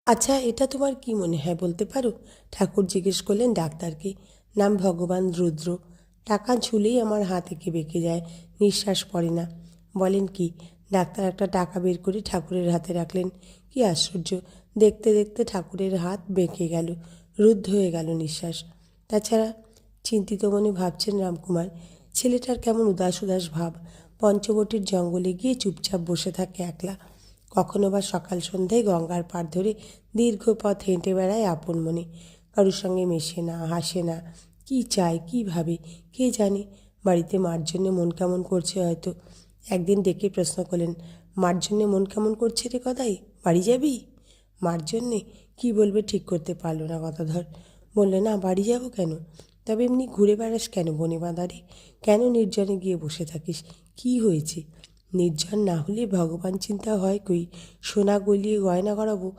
আচ্ছা, এটা তোমার কি মনে হয় বলতে পারো? ঠাকুর জিজ্ঞেস করলেন ডাক্তারকে। নাম ভগবান রুদ্র। টাকা ঝুলেই আমার হাত এঁকে বেঁকে যায়, নিঃশ্বাস পড়ে না। বলেন কি? ডাক্তার একটা টাকা বের করে ঠাকুরের হাতে রাখলেন। কি আশ্চর্য! দেখতে দেখতে ঠাকুরের হাত বেঁকে গেল, রুদ্ধ হয়ে গেল নিঃশ্বাস। তাছাড়া চিন্তিত মনে ভাবছেন রামকুমার, ছেলেটার কেমন উদাস উদাস ভাব। পঞ্চবটির জঙ্গলে গিয়ে চুপচাপ বসে থাকে একলা। কখনো বা সকাল সন্ধ্যায় গঙ্গার পাড় ধরে দীর্ঘ পথ হেঁটে বেড়ায় আপন মনে। কারোর সঙ্গে মেশে না, হাসে না। কি চায়, কী ভাবে, কে জানে। বাড়িতে মার জন্যে মন কেমন করছে হয়তো। একদিন ডেকে প্রশ্ন করলেন, মার জন্যে মন কেমন করছে রে গদাই? বাড়ি যাবি? মার জন্যে কী বলবে ঠিক করতে পারল না গদাধর। বললে, না, বাড়ি যাব কেন? তবে এমনি ঘুরে বেড়াস কেন বনে বাঁধারে? কেন নির্জনে গিয়ে বসে থাকিস? কি হয়েছে? নির্জন না হলে ভগবান চিন্তা হয় কই? সোনা গলিয়ে গয়না করাবো,